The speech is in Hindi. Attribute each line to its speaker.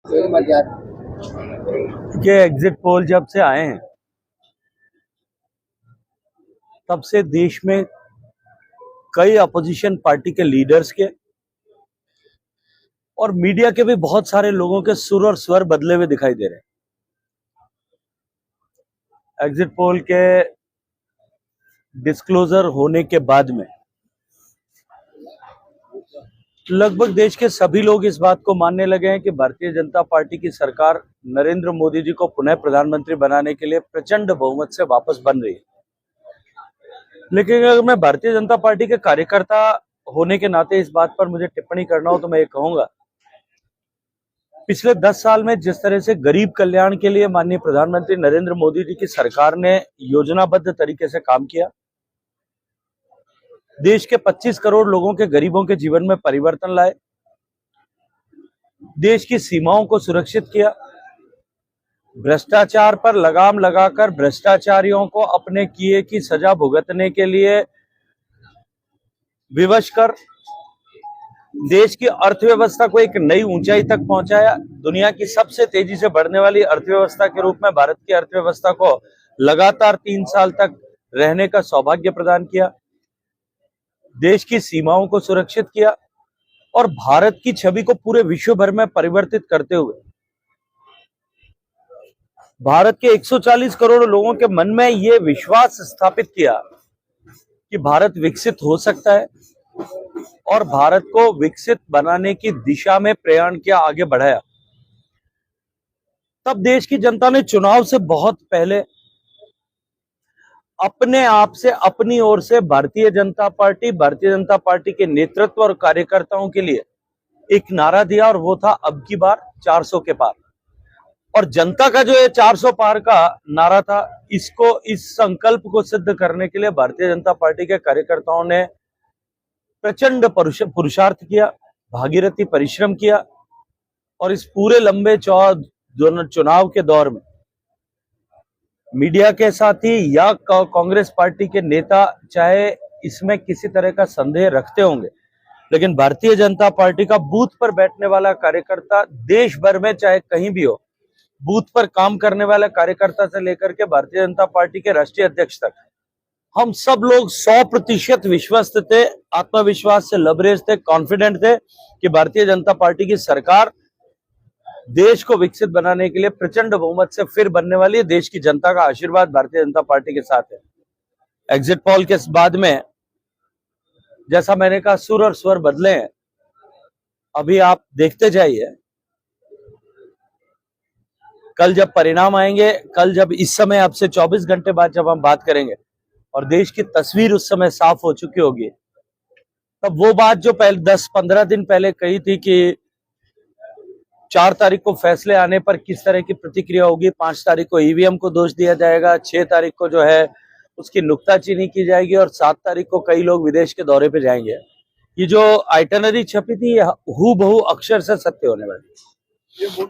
Speaker 1: कि एग्जिट पोल जब से आए हैं तब से देश में कई अपोजिशन पार्टी के लीडर्स के और मीडिया के भी बहुत सारे लोगों के सुर और स्वर बदले हुए दिखाई दे रहे हैं। एग्जिट पोल के डिस्क्लोजर होने के बाद में लगभग देश के सभी लोग इस बात को मानने लगे हैं कि भारतीय जनता पार्टी की सरकार नरेंद्र मोदी जी को पुनः प्रधानमंत्री बनाने के लिए प्रचंड बहुमत से वापस बन रही है। लेकिन अगर मैं भारतीय जनता पार्टी के कार्यकर्ता होने के नाते इस बात पर मुझे टिप्पणी करना हो तो मैं ये कहूंगा, पिछले 10 साल में जिस तरह से गरीब कल्याण के लिए माननीय प्रधानमंत्री नरेंद्र मोदी जी की सरकार ने योजनाबद्ध तरीके से काम किया, देश के 25 करोड़ लोगों के गरीबों के जीवन में परिवर्तन लाए, देश की सीमाओं को सुरक्षित किया, भ्रष्टाचार पर लगाम लगाकर भ्रष्टाचारियों को अपने किए की सजा भुगतने के लिए विवश कर देश की अर्थव्यवस्था को एक नई ऊंचाई तक पहुंचाया। दुनिया की सबसे तेजी से बढ़ने वाली अर्थव्यवस्था के रूप में भारत की अर्थव्यवस्था को लगातार 3 साल तक रहने का सौभाग्य प्रदान किया, देश की सीमाओं को सुरक्षित किया और भारत की छवि को पूरे विश्व भर में परिवर्तित करते हुए भारत के 140 करोड़ लोगों के मन में यह विश्वास स्थापित किया कि भारत विकसित हो सकता है और भारत को विकसित बनाने की दिशा में प्रयाण किया, आगे बढ़ाया। तब देश की जनता ने चुनाव से बहुत पहले अपने आप से, अपनी ओर से भारतीय जनता पार्टी के नेतृत्व और कार्यकर्ताओं के लिए एक नारा दिया और वो था अब की बार 400 के पार। और जनता का जो ये 400 पार का नारा था, इस संकल्प को सिद्ध करने के लिए भारतीय जनता पार्टी के कार्यकर्ताओं ने प्रचंड पुरुषार्थ किया, भागीरथी परिश्रम किया और इस पूरे लंबे चुनाव के दौर में मीडिया के साथी या कांग्रेस पार्टी के नेता चाहे इसमें किसी तरह का संदेह रखते होंगे, लेकिन भारतीय जनता पार्टी का बूथ पर बैठने वाला कार्यकर्ता देश भर में चाहे कहीं भी हो, बूथ पर काम करने वाले कार्यकर्ता से लेकर के भारतीय जनता पार्टी के राष्ट्रीय अध्यक्ष तक, हम सब लोग 100% विश्वस्त थे, आत्मविश्वास से लबरेज थे, कॉन्फिडेंट थे कि भारतीय जनता पार्टी की सरकार देश को विकसित बनाने के लिए प्रचंड बहुमत से फिर बनने वाली है। देश की जनता का आशीर्वाद भारतीय जनता पार्टी के साथ है। एग्जिट पोल के बाद में जैसा मैंने कहा, सुर और स्वर बदले हैं। अभी आप देखते जाइए, कल जब परिणाम आएंगे, कल जब इस समय अब से 24 घंटे बाद जब हम बात करेंगे और देश की तस्वीर उस समय साफ हो चुकी होगी, तब वो बात जो पहले 10-15 दिन पहले कही थी कि 4 तारीख को फैसले आने पर किस तरह की प्रतिक्रिया होगी, 5 तारीख को ईवीएम को दोष दिया जाएगा, 6 तारीख को जो है उसकी नुक्ताचीनी की जाएगी और 7 तारीख को कई लोग विदेश के दौरे पे जाएंगे। ये जो आइटनरी छपी थी, हूबहू अक्षर से सत्य होने वाली।